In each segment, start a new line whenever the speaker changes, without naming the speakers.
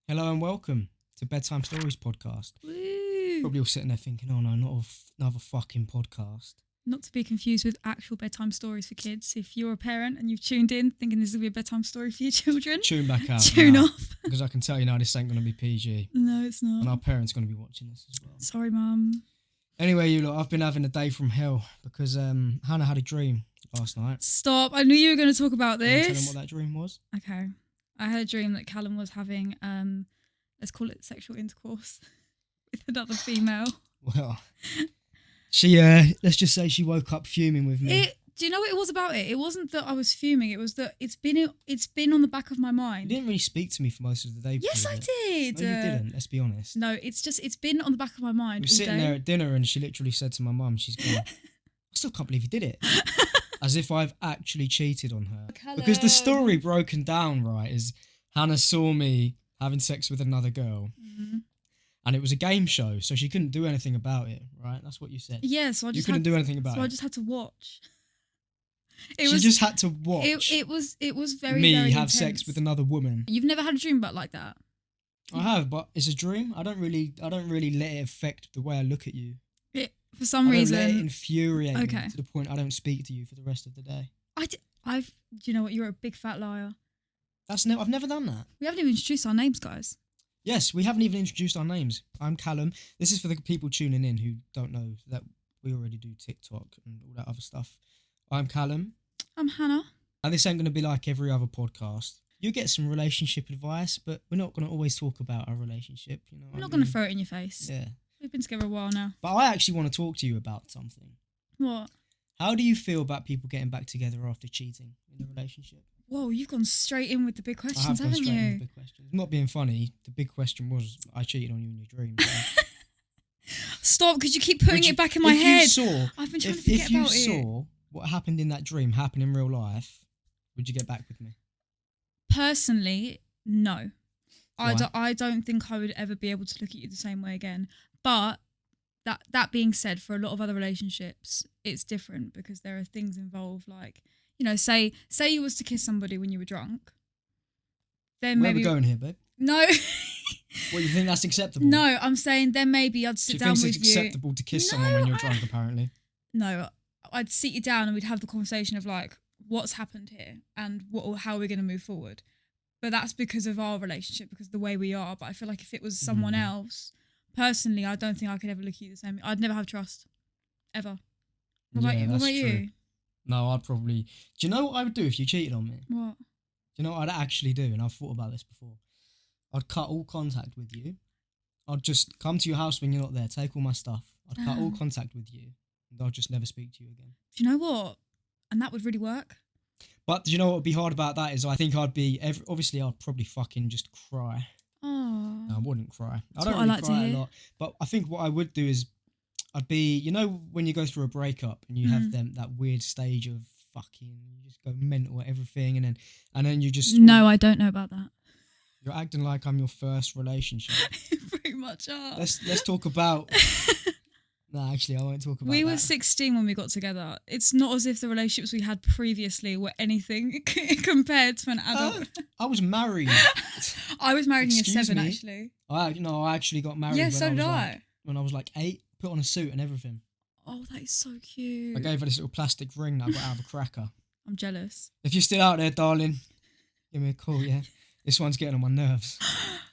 Hello and welcome to Bedtime Stories Podcast.
Woo!
Probably all sitting there thinking, oh no, not another fucking podcast.
Not to be confused with actual bedtime stories for kids. If you're a parent and you've tuned in thinking this will be a bedtime story for your children,
Tune back out.
tune
now,
off.
Because I can tell you now this ain't going to be PG.
No, it's not.
And our parents are going to be watching this as well.
Sorry, Mum.
Anyway, you lot, I've been having a day from hell because Hannah had a dream last night.
Stop. I knew you were going to talk about
Can you tell
this.
them what that dream was?
Okay. I had a dream that Callum was having, let's call it sexual intercourse with another female.
Well, she, let's just say she woke up fuming with me.
Do you know what it was about it? It wasn't that I was fuming. It was that it's been on the back of my
You
mind.
didn't really speak to me for most of the day.
Yes, I did.
No, you didn't. Let's be honest.
No, it's been on the back of my mind.
We were
all
sitting
day.
there at dinner and she literally said to my mum, she's gone, I still can't believe you did it. As if I've actually cheated on her.
Callum.
Because the story broken down, right, is Hannah saw me having sex with another girl.
Mm-hmm.
And it was a game show, so she couldn't do anything about it, right? That's what you said.
Yeah, so I
You
just
couldn't do anything about
so
it.
I just had to watch.
She just had to watch
It was very
me
very
have
intense.
sex with another woman.
You've never had a dream about like that?
I have, but it's a dream. I don't really let it affect the way I look at you.
For some
I don't
reason.
let it infuriate
Okay.
me to the point I don't speak to you for the rest of the day.
Do you know what? You're a big fat liar.
I've never done that.
We haven't even introduced our names, guys.
Yes, we haven't even introduced our names. I'm Callum. This is for the people tuning in who don't know that we already do TikTok and all that other stuff. I'm Callum.
I'm Hannah.
And this ain't going to be like every other podcast. You get some relationship advice, but we're not going to always talk about our relationship. You know,
I'm not going to throw it in your face.
Yeah.
We've been together a while now.
But I actually want to talk to you about something.
What?
How do you feel about people getting back together after cheating in a relationship?
Whoa, you've gone straight in with the big
I have
questions,
gone
haven't
straight into
you?
the big question. I'm not being funny. The big question was, I cheated on you in your dreams. So.
Stop, because you keep putting
Would you-
it back in my
if
head.
You saw,
I've been trying to forget
if you
about it.
saw what happened in that dream happen in real life, would you get back with me?
Personally, no.
Why?
I don't think I would ever be able to look at you the same way again. But that being said, for a lot of other relationships, it's different because there are things involved like, you know, say you was to kiss somebody when you were drunk. Then
Where
maybe
we going here, babe?
No.
What, you think that's acceptable?
No, I'm saying then maybe I'd
She
sit down
thinks
with
it's
you.
acceptable to kiss
No,
someone when you're drunk, apparently.
No, I'd sit you down and we'd have the conversation of like, what's happened here and how we're going to move forward. But that's because of our relationship, because of the way we are. But I feel like if it was someone else, personally, I don't think I could ever look at you the same. I'd never have trust. Ever. What about you? What
that's
about
true.
you?
No, I'd probably... Do you know what I would do if you cheated on me?
What?
Do you know what I'd actually do? And I've thought about this before. I'd cut all contact with you. I'd just come to your house when you're not there, take all my stuff. I'd cut all contact with you. And I'd just never speak to you again.
Do you know what? And that would really work.
But do you know what would be hard about that is I think I'd be... obviously, I'd probably fucking just cry.
Oh.
No, I wouldn't cry.
That's
I don't
what I
really
like to
cry a
hear.
lot. But I think what I would do is I'd be... You know when you go through a breakup and you have that weird stage of fucking... You just go mental at everything and then you just...
No, I don't know about that.
You're acting like I'm your first relationship.
Pretty much are.
Let's talk about... No, actually, I won't talk about
We
that.
were 16 when we got together. It's not as if the relationships we had previously were anything compared to an adult.
I was married.
I was married when you were
Excuse
7,
me?
actually.
I actually got married
Yeah, so did I.
when I was like 8, put on a suit and everything.
Oh, that is so cute.
I gave her this little plastic ring that I got out of a cracker.
I'm jealous.
If you're still out there, darling, give me a call, yeah? This one's getting on my nerves.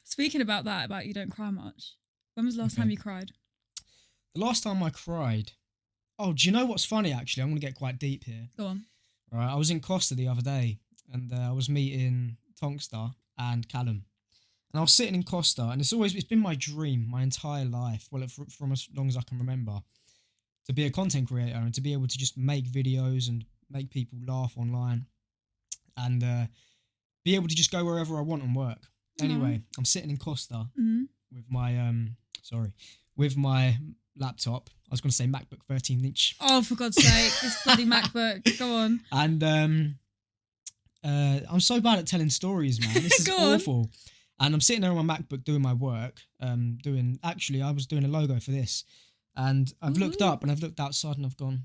Speaking about you don't cry much. When was the last time you cried?
The last time I cried... Oh, do you know what's funny, actually? I'm going to get quite deep here.
Go on.
Right, I was in Costa the other day, and I was meeting Tonkstar and Callum. And I was sitting in Costa, and it's been my dream my entire life, well, from as long as I can remember, to be a content creator and to be able to just make videos and make people laugh online and be able to just go wherever I want and work. Anyway, I'm sitting in Costa with my laptop. I was going to say MacBook 13-inch.
Oh, for God's sake, this bloody MacBook. Go on.
And I'm so bad at telling stories, man. This is
Go on.
awful. And I'm sitting there on my MacBook doing my work. I was doing a logo for this. And I've looked up and I've looked outside and I've gone,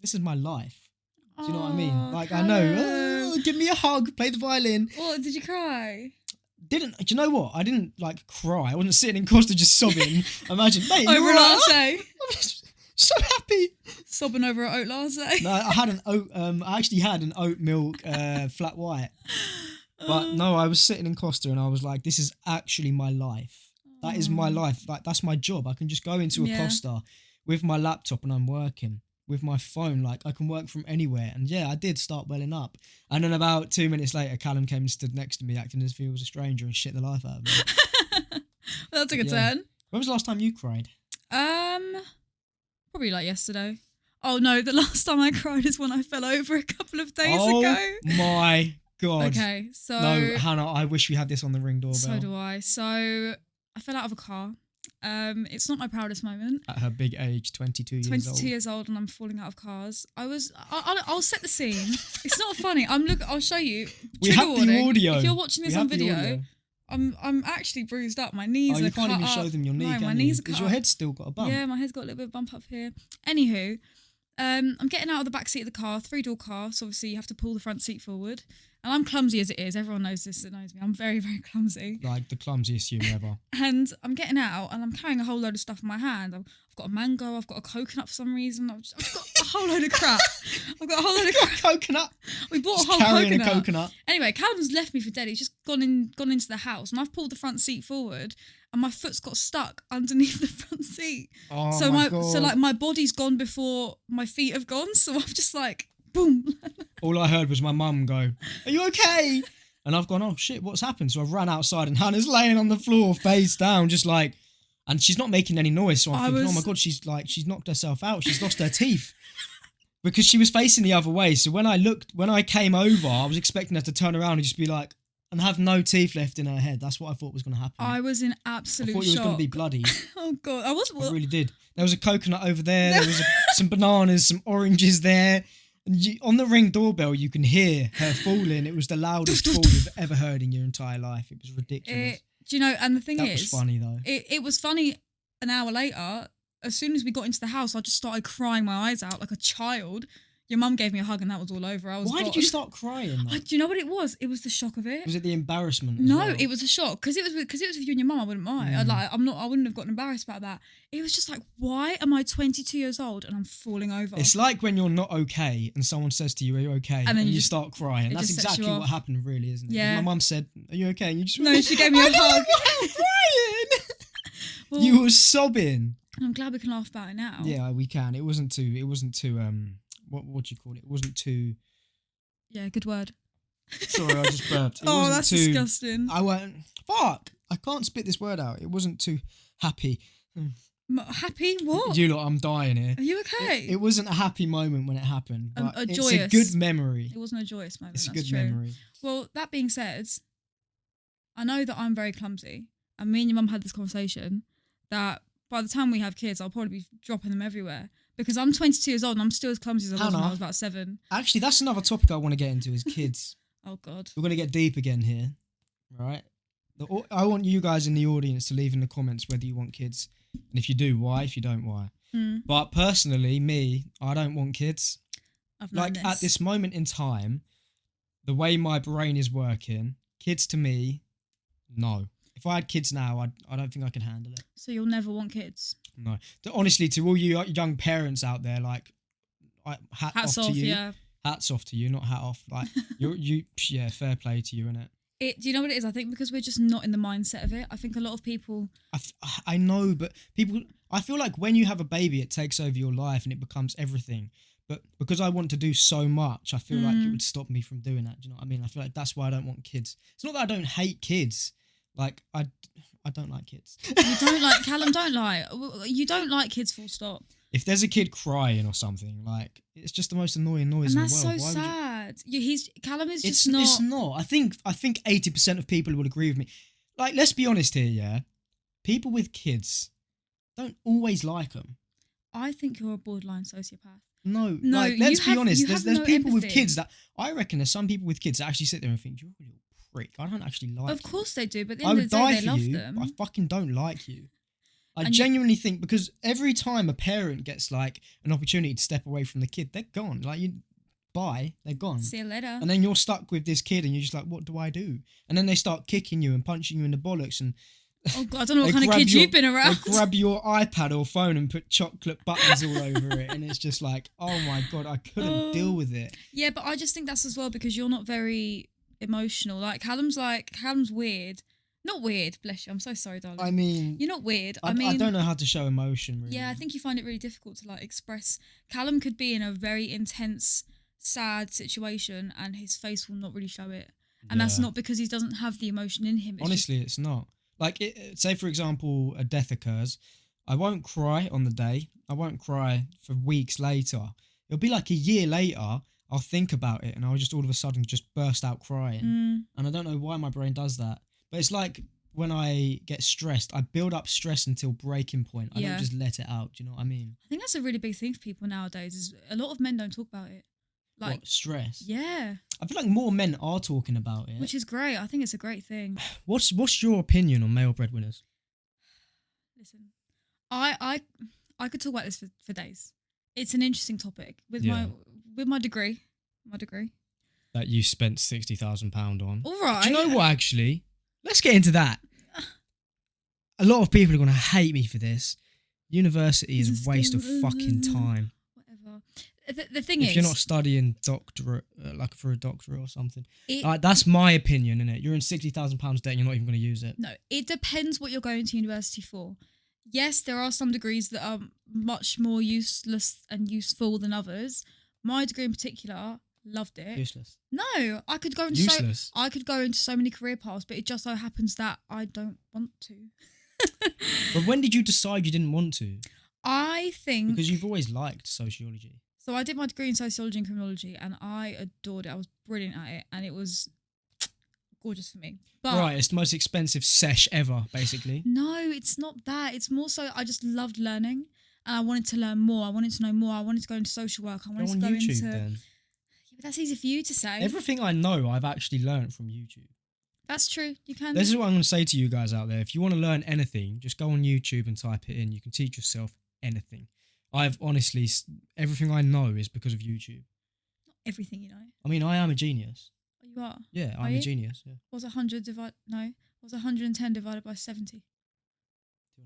this is my life. Do you know what I mean? Like, I know, give me a hug, play the violin.
What, did you cry?
Do you know what? I didn't like cry. I wasn't sitting in Costa just sobbing. Imagine, mate,
Over a latte.
I'm just so happy.
Sobbing over an oat latte.
No, I had an oat. I actually had an oat milk flat white. But no, I was sitting in Costa and I was like, this is actually my life. That is my life. Like, that's my job. I can just go into a Costa with my laptop and I'm working. With my phone, like, I can work from anywhere. And yeah, I did start welling up. And then about 2 minutes later, Callum came and stood next to me, acting as if he was a stranger, and shit the life out of me.
Well, that took a turn.
When was the last time you cried?
Probably like yesterday. Oh no, the last time I cried is when I fell over a couple of days ago.
Oh my God.
Okay, so...
No, Hannah, I wish we had this on the Ring doorbell.
So do I. So I fell out of a car. It's not my proudest moment.
At her big age, 22 years old.
22 years old and I'm falling out of cars. I'll set the scene. It's not funny. I'll show you.
We have the audio.
If you're watching this on video, I'm actually bruised up. My knees are cut up.
You can't even show them your knee,
my knees are cut
because your head's still got a bump.
Yeah, my head's got a little bit of bump up here. Anywho, I'm getting out of the back seat of the car, 3-door car, so obviously you have to pull the front seat forward. And I'm clumsy as it is. Everyone knows this that knows me. I'm very, very clumsy.
Like the clumsiest human ever.
And I'm getting out and I'm carrying a whole load of stuff in my hand. I've got a mango, I've got a coconut for some reason. I've got a whole load of crap. I've got a whole load of crap.
Coconut.
We bought
just
a whole
carrying
coconut.
a coconut.
Anyway, Callum's left me for dead. He's just gone into the house and I've pulled the front seat forward and my foot's got stuck underneath the front seat.
Oh
so
my God.
So like my body's gone before my feet have gone. So I've just like, boom.
All I heard was my mum go, "Are you okay?" And I've gone, "Oh shit, what's happened?" So I've ran outside and Hannah's laying on the floor face down, just like, and she's not making any noise. So I'm thinking, oh my God, she's knocked herself out. She's lost her teeth. Because she was facing the other way. So when I came over, I was expecting her to turn around and just be like, and have no teeth left in her head. That's what I thought was going to happen.
I was in absolute shock.
I thought you was going to be bloody.
Oh God, I
really did. There was a coconut over there. There was some bananas, some oranges there. And on the Ring doorbell, you can hear her falling. It was the loudest fall you've ever heard in your entire life. It was ridiculous.
Do you know? And the thing
that was funny though.
It was funny. An hour later, as soon as we got into the house, I just started crying my eyes out like a child. Your mum gave me a hug and that was all over.
Why did you start crying?
Do you know what it was? It was the shock of it.
Was it the embarrassment?
No,
well?
It was a shock because it was with you and your mum. I wouldn't mind. I wouldn't have gotten embarrassed about that. It was just like, why am I 22 years old and I'm falling over?
It's like when you're not okay and someone says to you, "Are you okay?" And then you start crying. That's exactly what happened, really, isn't it?
Yeah.
My mum said, "Are you okay?" And you just
no, she gave me a hug.
I'm crying. Well, you were sobbing.
I'm glad we can laugh about it now.
Yeah, we can. It wasn't too. What do you call it? It wasn't too.
Yeah, good word.
Sorry, I just burped.
That's disgusting.
I went, fuck. I can't spit this word out. It wasn't too happy.
Happy? What?
You lot, I'm dying here.
Are you okay?
It wasn't a happy moment when it happened. But
joyous.
It's a good memory.
It wasn't a joyous moment.
It's a
that's
good
true.
memory.
Well, that being said, I know that I'm very clumsy. And me and your mum had this conversation that by the time we have kids, I'll probably be dropping them everywhere. Because I'm 22 years old and I'm still as clumsy as I was when I was about 7.
Actually, that's another topic I want to get into is kids.
Oh, God.
We're going to get deep again here, right? I want you guys in the audience to leave in the comments whether you want kids. And if you do, why? If you don't, why? But personally, I don't want kids.
I've known this.
At this moment in time, the way my brain is working, kids to me, no. If I had kids now, I don't think I can handle it.
So you'll never want kids?
No. Honestly, to all you young parents out there, like, hats off to you. Yeah. Hats off to you, not hat off. Like, yeah, fair play to you, innit?
Do you know what it is? I think because we're just not in the mindset of it. I think a lot of people...
I know, but people... I feel like when you have a baby, it takes over your life and it becomes everything. But because I want to do so much, I feel like it would stop me from doing that. Do you know what I mean? I feel like that's why I don't want kids. It's not that I don't hate kids. Like, I don't like kids.
You don't like... Callum, don't lie. You don't like kids, full stop.
If there's a kid crying or something, like, it's just the most annoying noise in the world.
And that's so sad. Callum is just
It's not. I think 80% of people would agree with me. Like, let's be honest here, yeah? People with kids don't always like them.
I think you're a borderline sociopath.
No, like, let's be honest. There's people with kids that... I reckon there's some people with kids that actually sit there and think, you're a little prick. I don't actually like you.
Of course they do, but at the end of the day, they love them.
But I fucking don't like you. I genuinely think, because every time a parent gets like an opportunity to step away from the kid, they're gone. Like, bye, they're gone.
See you later.
And then you're stuck with this kid and you're just like, what do I do? And then they start kicking you and punching you in the bollocks and
Oh God, I don't know what kind of kid you've been around.
They grab your iPad or phone and put chocolate buttons all over it, and it's just like, oh my God, I couldn't deal with it.
Yeah, but I just think that's as well because you're not very emotional. Callum's weird. Not weird, bless you. I'm so sorry, darling.
I mean,
you're not weird.
I don't know how to show emotion, really.
Yeah, I think you find it really difficult to express. Callum could be in a very intense, sad situation, and his face will not really show it. And that's not because he doesn't have the emotion in him.
Honestly, it's not. Say for example, a death occurs, I won't cry on the day. I won't cry for weeks later. It'll be like a year later, I'll think about it and I'll just all of a sudden just burst out crying. And I don't know why my brain does that. But it's like when I get stressed, I build up stress until breaking point. I don't just let it out. Do you know what I mean?
I think that's a really big thing for people nowadays. Is a lot of men don't talk about it.
What, stress?
Yeah.
I feel like more men are talking about it.
Which is great. I think it's a great thing.
What's your opinion on male breadwinners?
Listen, I could talk about this for days. It's an interesting topic with my degree.
That you spent £60,000 on.
All right.
Do you know what, actually? Let's get into that. A lot of people are going to hate me for this. University is a waste of fucking time.
Whatever. The thing is,
if you're not studying doctorate, for a doctorate or something, that's my opinion, innit? You're in £60,000 debt and you're not even going to use it.
No, it depends what you're going to university for. Yes, there are some degrees that are much more useless and useful than others. My degree in particular, loved it.
Useless.
No, I could go into so many career paths, but it just so happens that I don't want to.
But when did you decide you didn't want to?
I think
because you've always liked sociology.
So I did my degree in sociology and criminology, and I adored it. I was brilliant at it, and it was gorgeous for me. But
right, it's the most expensive sesh ever, basically.
No, it's not that. It's more so I just loved learning, and I wanted to learn more. I wanted to know more. I wanted to go into social work. I wanted to go
YouTube,
into.
Then.
Yeah, but that's easy for you to say.
Everything I know, I've actually learned from YouTube.
That's true. You can.
This is what I'm going to say to you guys out there. If you want to learn anything, just go on YouTube and type it in. You can teach yourself anything. I've honestly, everything I know is because of YouTube.
Not everything you know.
I mean, I am a genius.
Oh, you are?
Yeah, I'm a genius. Yeah.
Was 110 divided by 70?
2.5.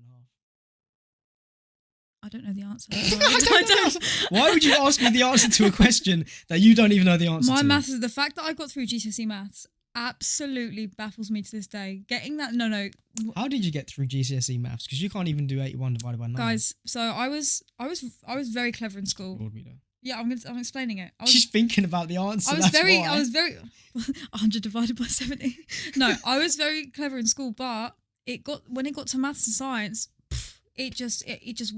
I don't know the answer.
I don't. Why would you ask me the answer to a question that you don't even know the answer to?
My maths is the fact that I got through GCSE maths absolutely baffles me to this day. Getting that, no.
How did you get through GCSE maths? Because you can't even do 81 divided by 9.
Guys, so I was very clever in school. Yeah, I'm explaining it.
She's thinking about the answer.
I was very 100 divided by 70. No, I was very clever in school, but when it got to maths and science, it just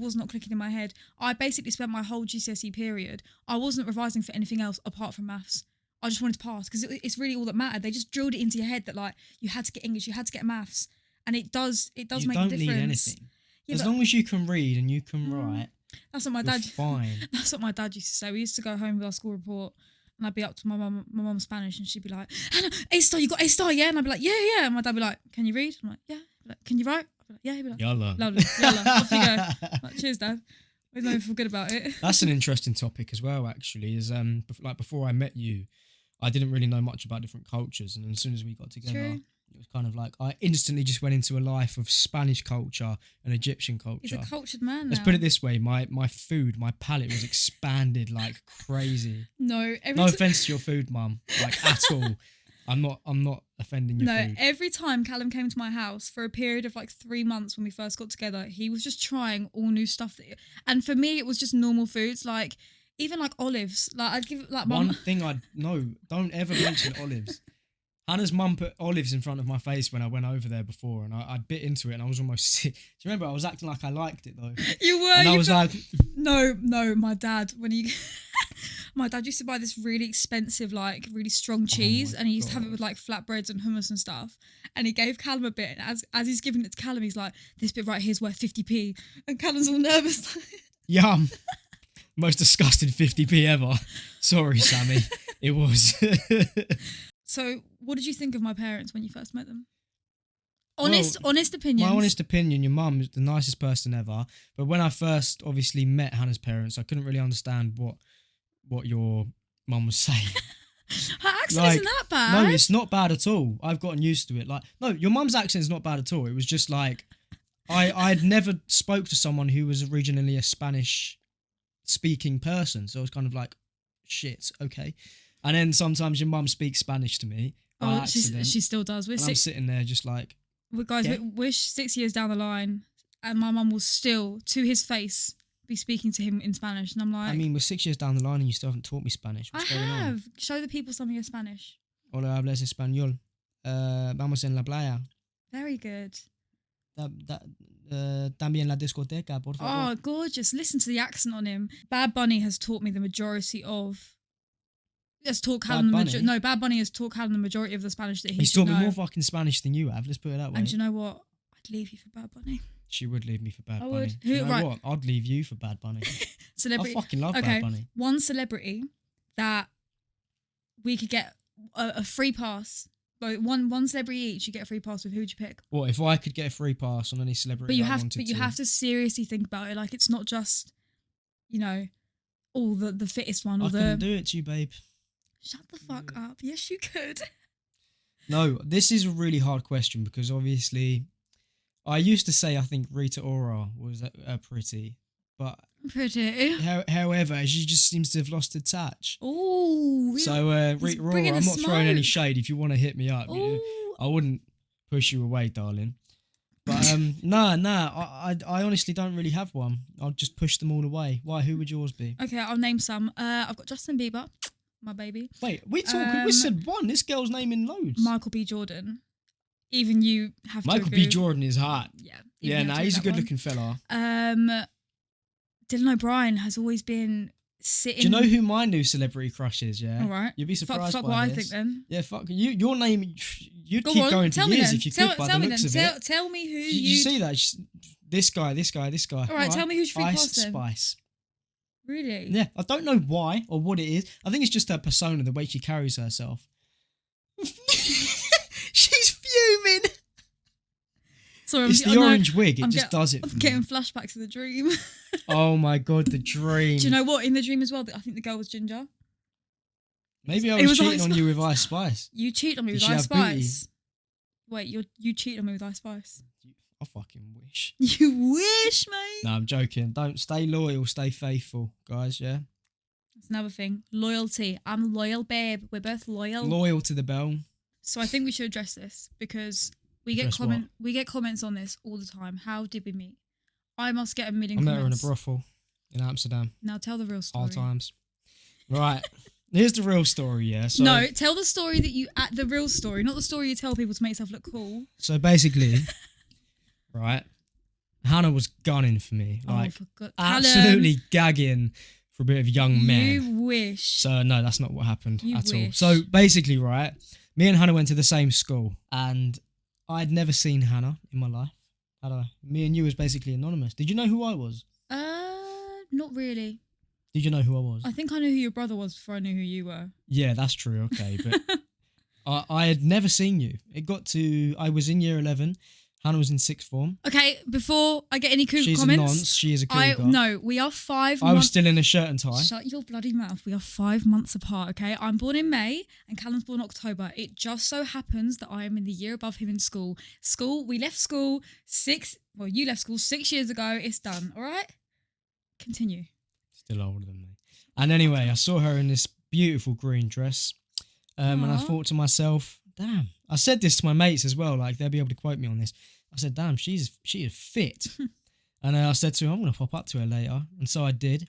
was not clicking in my head. I basically spent my whole GCSE period. I wasn't revising for anything else apart from maths. I just wanted to pass because it's really all that mattered. They just drilled it into your head that you had to get English, you had to get maths, and it does make a difference. You don't need anything. Yeah, as
long as you can read and you can write.
That's what my dad.
Fine.
That's what my dad used to say. We used to go home with our school report, and I'd be up to my mum Spanish, and she'd be like, "Hannah, A star, you got A star, yeah?" And I'd be like, "Yeah, yeah." And my dad would be like, "Can you read?" I'm like, "Yeah." He'd be like, "Can you write?" I'd be like, "Yeah." He'd be like,
"Yalla."
Lovely, yalla. Off you go. Like, cheers, Dad. I don't feel good about it.
That's an interesting topic as well. Actually, is before I met you, I didn't really know much about different cultures, and as soon as we got together.
True.
It was kind of like I instantly just went into a life of Spanish culture and Egyptian culture.
He's a cultured man now.
Let's put it this way, my palate was expanded like crazy. No offense to your food, Mum, at all. I'm not offending your food.
No, every time Callum came to my house for a period of 3 months when we first got together, he was just trying all new stuff. And for me, it was just normal foods, even olives. I'd give Mum.
One thing don't ever mention olives. Hannah's mum put olives in front of my face when I went over there before, and I bit into it, and I was almost sick. Do you remember? I was acting like I liked it though.
You were.
And I was like,
no. My dad my dad used to buy this really expensive, really strong cheese, and he used to have it with flatbreads and hummus and stuff. And he gave Callum a bit, and as he's giving it to Callum, he's like, "This bit right here is worth 50p," and Callum's all nervous.
Yum. Most disgusting 50p ever. Sorry, Sammy. It was.
So, what did you think of my parents when you first met them? Honest opinion.
My honest opinion, your mum is the nicest person ever. But when I first obviously met Hannah's parents, I couldn't really understand what your Mum was saying.
Her accent isn't that bad.
No, it's not bad at all. I've gotten used to it. Like, no, your mum's accent is not bad at all. It was just like, I'd never spoke to someone who was originally a Spanish speaking person. So I was kind of like, shit, okay. And then sometimes your mum speaks Spanish to me by accident.
She still does.
I'm sitting there just like...
We're 6 years down the line and my mum will still, to his face, be speaking to him in Spanish. And I'm like...
I mean, we're 6 years down the line and you still haven't taught me Spanish. What's going on?
Show the people something of Spanish.
Hola, hablas español. Vamos en la playa.
Very good.
También la discoteca, por favor.
Oh, gorgeous. Listen to the accent on him. Bad Bunny has taught me the majority of... Bad Bunny has taught Callum the majority of the Spanish that
he's taught me more fucking Spanish than you have. Let's put it that way.
And you know what? I'd leave you for Bad Bunny.
She would leave me for Bad Bunny.
Would.
You know what? I'd leave you for Bad Bunny.
Celebrity.
I fucking love Bad Bunny.
One celebrity that we could get a free pass. Like one celebrity each, you get a free pass with. Who would you pick?
What if I could get a free pass on any celebrity?
But you have to seriously think about it. Like, it's not just, all the fittest one.
I couldn't do it to you, babe.
Shut the fuck up. Yes, you could.
No, this is a really hard question because obviously I used to say I think Rita Ora was pretty, but however, she just seems to have lost her touch.
Oh,
so Rita Ora, I'm not throwing any shade. If you want to hit me up, I wouldn't push you away, darling. But I honestly don't really have one. I'll just push them all away. Why? Who would yours be?
Okay, I'll name some. I've got Justin Bieber. My baby.
Wait, we said one. This girl's naming loads.
Michael B. Jordan. Even you have to
Michael B. Jordan is hot.
Yeah.
Yeah, he's a good looking fella.
Dylan O'Brien has always been sitting...
Do you know who my new celebrity crush is, yeah?
All right.
You'd be surprised
fuck
by
what
this.
I think then.
Yeah, fuck. Your name... You'd keep going for years if you could by the looks of it.
Tell me who
you see that? This guy.
All right, tell me who's free pass then.
Spice.
Really?
Yeah, I don't know why or what it is. I think it's just her persona, the way she carries herself. She's fuming.
Sorry,
it's the orange wig. It just does it for
I'm getting flashbacks of the dream.
Oh my God, the dream.
Do you know what? In the dream as well, I think the girl was Ginger.
Maybe I was cheating on you with Ice Spice.
You cheated on me with Ice Spice. Wait, you cheated on me with Ice Spice.
I fucking wish.
You wish, mate.
No, I'm joking. Don't stay loyal, stay faithful, guys. Yeah.
That's another thing. Loyalty. I'm loyal, babe. We're both loyal.
Loyal to the bell.
So I think we should address this because we get comments on this all the time. How did we meet? I must get a million comments.
I met her in a brothel in Amsterdam.
Now tell the real story.
Hard times. Right. Here's the real story, yeah. So,
no, tell the story the real story, not the story you tell people to make yourself look cool.
So basically, right, Hannah was gunning for me, like absolutely gagging for a bit of young men.
You wish.
So no, that's not what happened at all. So basically, right, me and Hannah went to the same school, and I'd never seen Hannah in my life. Had I? Me and you was basically anonymous. Did you know who I was?
Not really.
Did you know who I was?
I think I knew who your brother was before I knew who you were.
Yeah, that's true. Okay, but I had never seen you. I was in year 11. Hannah was in sixth form.
Okay, before I get any cougar
She's
comments.
A nonce. She is a cougar.
No, we are 5 months.
I was still in a shirt and tie.
Shut your bloody mouth. We are 5 months apart, okay? I'm born in May and Callum's born October. It just so happens that I am in the year above him in school. We left school you left school 6 years ago. It's done, all right? Continue.
Still older than me. And anyway, I saw her in this beautiful green dress. And I thought to myself, damn. I said this to my mates as well, like they'll be able to quote me on this. I said, damn, she is fit. And I said to her, I'm going to pop up to her later. And so I did.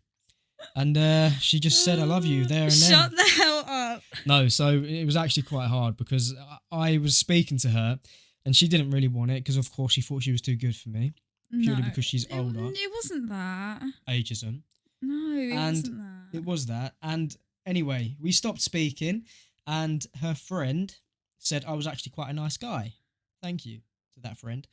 And she just said, I love you there and then.
Shut the hell up.
No, so it was actually quite hard because I was speaking to her and she didn't really want it because, of course, she thought she was too good for me. Purely because she's older.
It wasn't that.
Ageism.
No, it wasn't that.
It was that. And anyway, we stopped speaking and her friend said I was actually quite a nice guy. Thank you to that friend.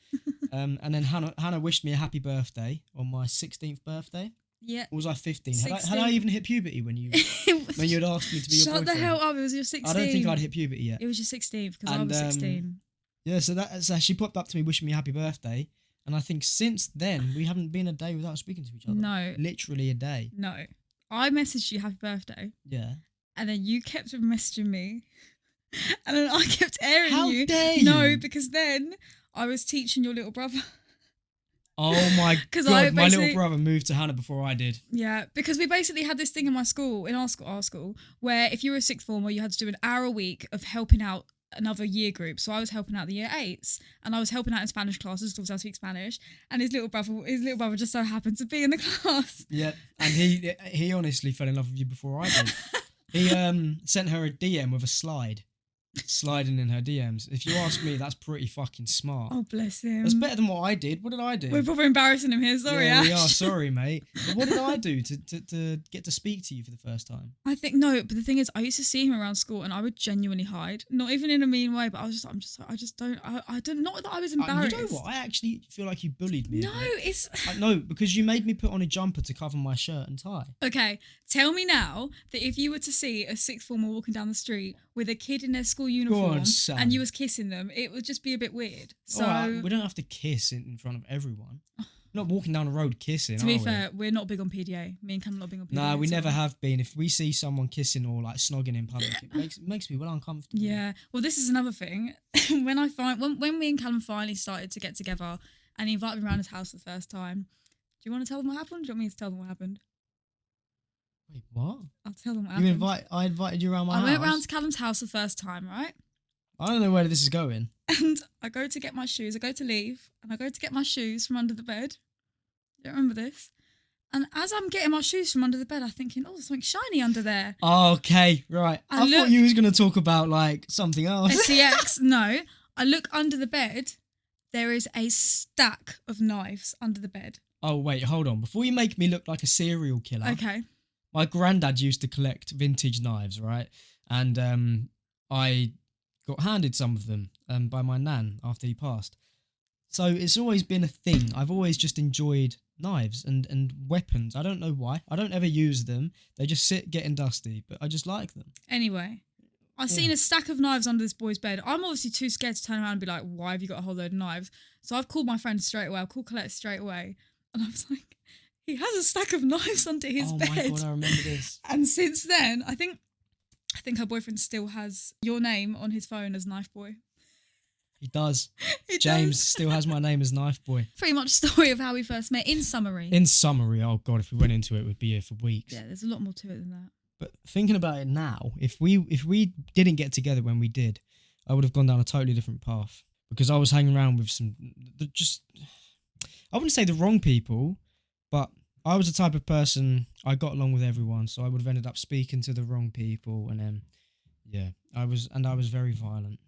And then Hannah wished me a happy birthday on my 16th birthday. Yeah. Or was I 15? Had I even hit puberty when you had asked me to be your boyfriend?
Shut the hell up, it was your 16th.
I don't think I'd hit puberty yet.
It was your 16th because I was 16.
Yeah, so she popped up to me wishing me a happy birthday. And I think since then, we haven't been a day without speaking to each other.
No.
Literally a day.
No. I messaged you happy birthday.
Yeah.
and then you kept messaging me, and then I kept airing
How
you.
dare you?
No, because then I was teaching your little brother.
Oh my
'Cause
God, my little brother moved to Hannah before I did.
Yeah, because we basically had this thing in my school, in our school, where if you were a sixth former, you had to do an hour a week of helping out another year group. So I was helping out the year 8s, and I was helping out in Spanish classes because I speak Spanish. And his little brother just so happened to be in the class.
Yeah, and he honestly fell in love with you before I did. He sent her a DM with a sliding in her DMs. If you ask me, that's pretty fucking smart.
Oh, bless him.
That's better than what I did. What did I do?
We're probably embarrassing him here. Sorry,
yeah,
Ash.
we are. Sorry, mate. But what did I do to get to speak to you for the first time?
I think no, but the thing is, I used to see him around school, and I would genuinely hide, not even in a mean way, but I don't. Not that I was embarrassed.
You know what? I actually feel like you bullied me.
No, it's
no, because you made me put on a jumper to cover my shirt and tie.
okay. Tell me now that if you were to see a sixth former walking down the street with a kid in their school uniform and you was kissing them, it would just be a bit weird. So
right, we don't have to kiss in front of everyone. We're not walking down the road kissing.
To be fair, we're not big on PDA. Me and Callum are not big on PDA.
Nah, we never have been. If we see someone kissing or like snogging in public, it makes me well uncomfortable.
Yeah. Well, this is another thing. when me and Callum finally started to get together, and he invited me around his house for the first time. Do you want to tell them what happened? Do you want me to tell them what happened?
Wait, what?
I'll tell them what happened.
I invited you around my house?
I went round to Callum's house the first time, right?
I don't know where this is going.
And I go to get my shoes. I go to leave, and I go to get my shoes from under the bed. You don't remember this? And as I'm getting my shoes from under the bed, I'm thinking, oh, there's something shiny under there.
Okay, right. I thought you was going to talk about like something else.
SCX, no. I look under the bed. There is a stack of knives under the bed.
Oh, wait, hold on. Before you make me look like a serial killer.
Okay.
My granddad used to collect vintage knives, right? And I got handed some of them by my nan after he passed. So it's always been a thing. I've always just enjoyed knives and weapons. I don't know why. I don't ever use them. They just sit getting dusty, but I just like them.
Anyway, I've seen a stack of knives under this boy's bed. I'm obviously too scared to turn around and be like, why have you got a whole load of knives? So I've called my friend straight away. I've called Colette straight away. And I was like, he has a stack of knives under his bed.
Oh my God, I remember this.
And since then, I think her boyfriend still has your name on his phone as Knife Boy.
He does. James still has my name as Knife Boy.
Pretty much story of how we first met in summary.
Oh God, if we went into it, we'd be here for weeks.
Yeah, there's a lot more to it than that.
But thinking about it now, if we didn't get together when we did, I would have gone down a totally different path. Because I was hanging around with I wouldn't say the wrong people, but I was the type of person, I got along with everyone, so I would have ended up speaking to the wrong people, and then, yeah, I was very violent.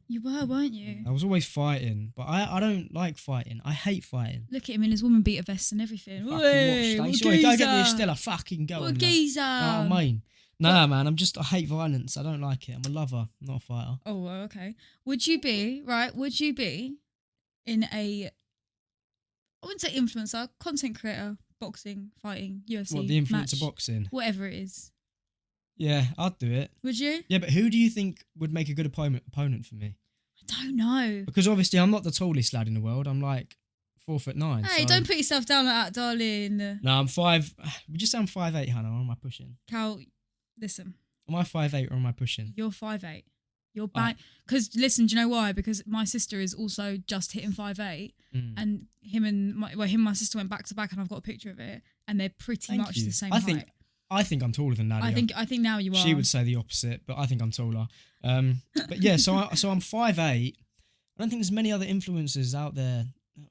You were, weren't you?
I was always fighting, but I don't like fighting. I hate fighting.
Look at him in his woman beater vest and everything.
Fucking watch, Stacey. Go get me a Stella. Fucking go on.
Geezer.
I mean. Nah, man, I hate violence. I don't like it. I'm a lover, not a fighter.
Oh, well, okay. Would you be in a, I wouldn't say influencer, content creator, boxing, fighting, UFC,
What, the influencer
match,
boxing?
whatever it is.
Yeah, I'd do it.
Would you?
Yeah, but who do you think would make a good opponent for me?
I don't know.
Because obviously I'm not the tallest lad in the world. I'm like 4'9".
Hey, don't put yourself down like that, darling.
No, I'm 5. Would you say I'm 5'8", Hannah, or am I pushing?
Cal, listen.
Am I 5'8" or am I pushing?
You're 5'8". You're bang. Because listen, do you know why? Because my sister is also just hitting 5'8", and him and my sister went back to back, and I've got a picture of it, and they're pretty much the same height.
I think I'm taller than Nadia.
I think now you are.
She would say the opposite, but I think I'm taller. But yeah, so I'm 5'8". I don't think there's many other influencers out there.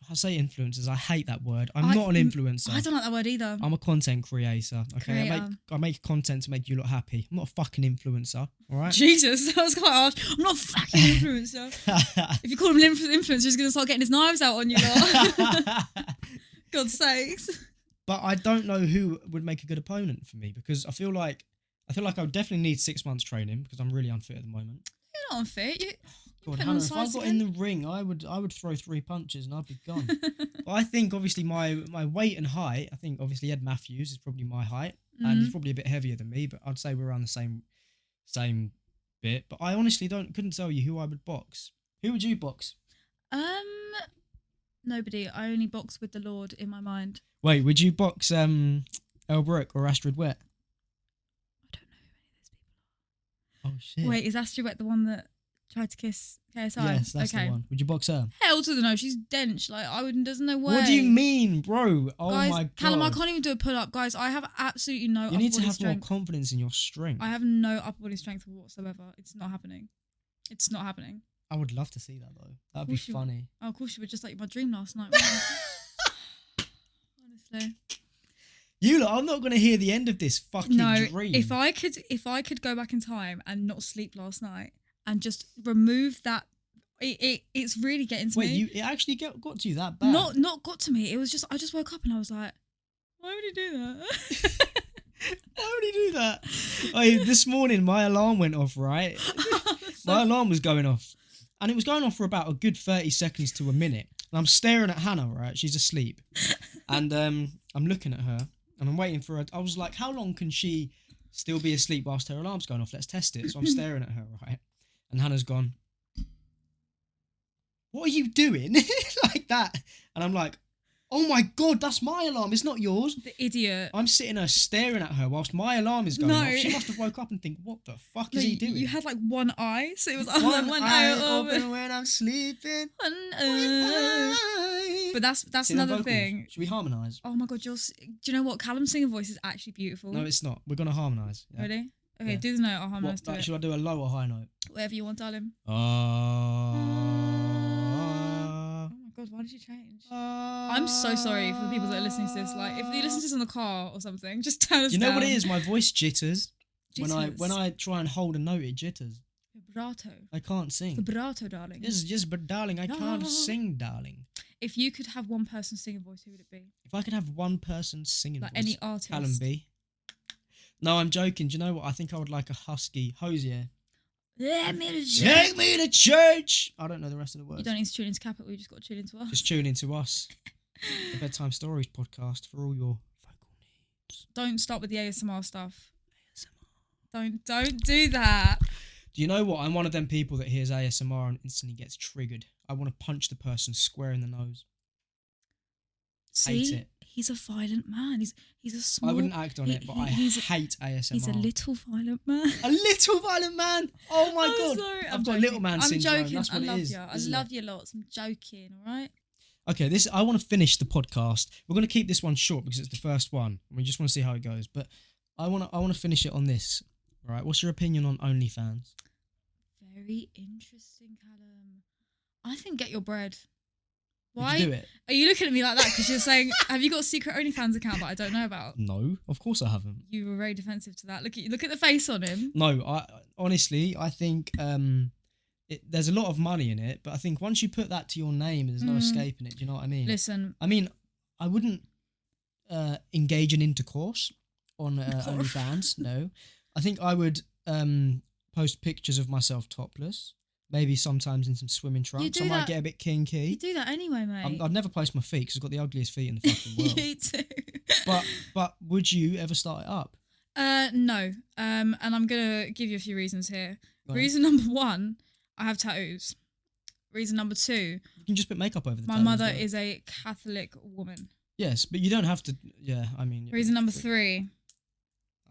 I say influencers. I hate that word. I'm not an influencer.
I don't like that word either.
I'm a content creator. Okay, I make content to make you look happy. I'm not a fucking influencer. All right.
Jesus, that was quite harsh. I'm not a fucking influencer. If you call him an influencer, he's gonna start getting his knives out on you lot. God's sakes.
But I don't know who would make a good opponent for me, because I feel like I would definitely need 6 months training, because I'm really unfit at the moment.
You're not unfit.
God, Hannah, if I got in the ring, I would throw 3 punches and I'd be gone. But I think obviously my weight and height, I think obviously Ed Matthews is probably my height, and he's probably a bit heavier than me, but I'd say we're around the same bit. But I honestly couldn't tell you who I would box. Who would you box?
Nobody. I only box with the Lord in my mind.
Wait, would you box Elle Brooke or Astrid Wet?
I don't know who any of those people
Oh shit.
Wait, is Astrid the one that tried to kiss KSI?
Yes, that's the one. Would you box her?
Hell to the no, she's dench. Like, I wouldn't, there's no way.
What do you mean, bro? Oh
guys,
my god.
Callum, I can't even do a pull up. Guys, I have absolutely no
You need to have
strength.
more confidence in your strength.
I have no upper body strength whatsoever. It's not happening. It's not happening.
I would love to see that though. That'd be funny.
Oh, of course you were just like my dream last night. Honestly.
You lot, I'm not going to hear the end of this fucking dream.
If I could go back in time and not sleep last night and just remove that, it's really getting to me.
Wait, it actually got to you that bad?
Not got to me. It was just, I just woke up and I was like, why would he do that?
Why would he do that? This morning my alarm went off, right? My alarm was going off. And it was going off for about a good 30 seconds to a minute. And I'm staring at Hannah, right? She's asleep. And I'm looking at her. And I'm waiting for her. I was like, how long can she still be asleep whilst her alarm's going off? Let's test it. So I'm staring at her, right? And Hannah's gone, what are you doing? Like that. And I'm like, oh my God, that's my alarm. It's not yours.
The idiot.
I'm sitting there staring at her whilst my alarm is going off. She must have woke up and think, what the fuck is he doing?
You had like one eye. So it was
one eye
open
open when I'm sleeping.
One eye. But that's another thing.
Should we harmonise?
Oh my God, do you know what? Callum's singing voice is actually beautiful.
No, it's not. We're going to harmonise. Yeah.
Ready? Okay,
Yeah.
do the note. I'll harmonise to it.
Should I do a low or high note?
Whatever you want, darling. Oh my God, why did you change? I'm so sorry for the people that are listening to this. Like, if you listen to this in the car or something, just turn us down.
You know what it is? My voice jitters. When I try and hold a note, it jitters.
Vibrato.
I can't sing.
Vibrato, darling.
Yes, just but darling, I can't sing, darling.
If you could have one person singing voice, who would it be?
If I could have one person singing
like
voice,
any artist.
Callum B. No, I'm joking. Do you know what? I think I would like a husky hosier.
Take me
to church. I don't know the rest of the words.
You don't need to tune into Capital. You just got to tune into us.
Just tune into us. The Bedtime Stories Podcast for all your vocal needs.
Don't start with the ASMR stuff. Don't do that.
Do you know what? I'm one of them people that hears ASMR and instantly gets triggered. I want to punch the person square in the nose.
See,
hate it.
He's a violent man. He's a small.
I wouldn't act on it, but I hate ASMR.
He's a little violent man.
A little violent man. Oh my God!
Sorry,
I've got little man syndrome.
I'm joking.
That's what
I love
it is.
you. I love you lots. I'm joking. All right.
Okay, I want to finish the podcast. We're going to keep this one short because it's the first one. We just want to see how it goes. But I want to finish it on this. All right. What's your opinion on OnlyFans?
Very interesting, Callum. I think get your bread.
Would
Why
you do it?
Are you looking at me like that? Because you're saying, have you got a secret OnlyFans account that I don't know about?
No, of course I haven't.
You were very defensive to that. Look at the face on him.
No, I honestly think there's a lot of money in it, but I think once you put that to your name, there's no escaping it. Do you know what I mean?
Listen.
I mean, I wouldn't engage in intercourse on OnlyFans. No, I think I would post pictures of myself topless. Maybe sometimes in some swimming trunks. I might get a bit kinky.
You do that anyway, mate.
I'd never post my feet because I've got the ugliest feet in the fucking world.
You too.
But would you ever start it up?
No. And I'm gonna give you a few reasons here. Reason number 1, I have tattoos. Reason number 2,
you can just put makeup over the
my mother is a Catholic woman.
Yes, but you don't have to. Yeah, I mean.
Reason number 3,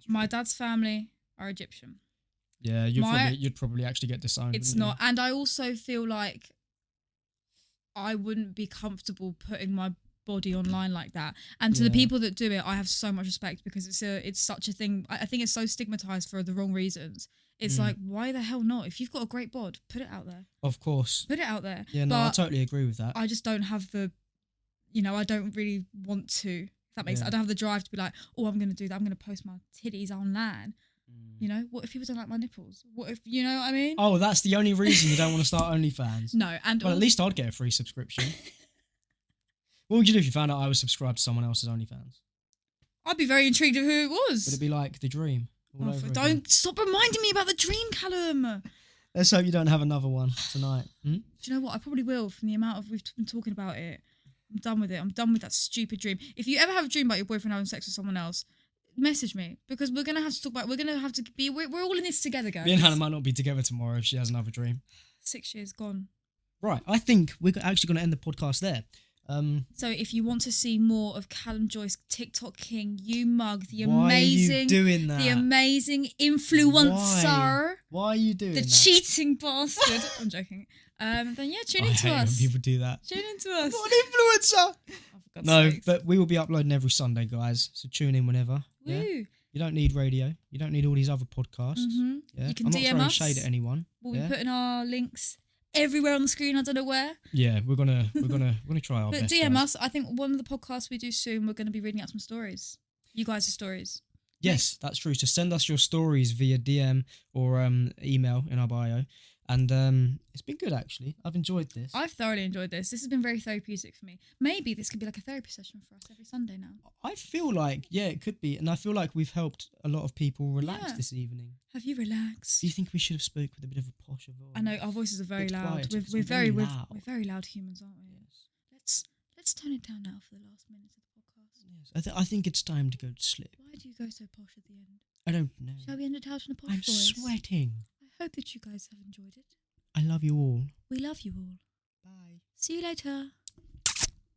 my dad's family are Egyptian.
Yeah, you'd probably actually get disowned.
It's not. And I also feel like I wouldn't be comfortable putting my body online like that. And to the people that do it, I have so much respect because it's such a thing. I think it's so stigmatized for the wrong reasons. It's like, why the hell not? If you've got a great bod, put it out there.
Of course.
Put it out there.
Yeah, no, I totally agree with that.
I just don't have the, I don't really want to. If that makes sense. I don't have the drive to be like, oh, I'm going to do that. I'm going to post my titties online. What if people don't like my nipples? What if, you know what I mean?
Oh, that's the only reason you don't want to start OnlyFans?
No, and
well, at least I'd get a free subscription. What would you do if you found out I was subscribed to someone else's OnlyFans?
I'd be very intrigued of who it was.
Would it be like the dream?
Don't stop reminding me about the dream, Callum.
Let's hope you don't have another one tonight.
Do you know what? I probably will from the amount of we've been talking about it. I'm done with it. I'm done with that stupid dream. If you ever have a dream about your boyfriend having sex with someone else, message me because we're gonna have to talk about. We're gonna have to be. We're all in this together, guys.
Me and Hannah might not be together tomorrow if she has another dream.
6 years gone.
Right, I think we're actually going to end the podcast there.
So if you want to see more of Callum Joyce, TikTok King, you mug, the
Why
amazing,
are you doing that?
the amazing influencer.
Why? Why are you doing
The
that?
cheating bastard. I'm joking. Then yeah, tune
I
into
hate
us.
when people do that.
Tune into us.
I'm not an influencer.
Oh, for God's
No,
sakes.
but we will be uploading every Sunday, guys. So tune in whenever.
Woo.
Yeah? You don't need radio. You don't need all these other podcasts.
Mm-hmm.
Yeah?
You can
I'm not
DM
throwing
us.
shade at anyone.
We'll
yeah?
be putting our links everywhere on the screen. I don't know where.
Yeah, we're gonna try our
But
best.
DM
guys.
us. I think one of the podcasts we do soon, we're going to be reading out some stories. You guys' stories.
Yes, that's true. So send us your stories via DM or email in our bio. And it's been good, actually. I've enjoyed this.
I've thoroughly enjoyed this. This has been very therapeutic for me. Maybe this could be like a therapy session for us every Sunday now.
I feel like, yeah, it could be. And I feel like we've helped a lot of people relax
Yeah.
this evening.
Have you relaxed?
Do you think we should have spoke with a bit of a posher voice?
I know our voices are very
Bit
loud.
quieter, 'cause
We're
I'm very
very
loud.
we're very loud humans, aren't we?
Yes.
Let's tone it down now for the last minute of the podcast.
Yes. I think it's time to go to sleep.
Why do you go so posh at the end?
I don't know.
Shall we end it out in a posh
I'm
voice?
sweating.
I hope that you guys have enjoyed it.
I love you all.
We love you all.
Bye.
See you later.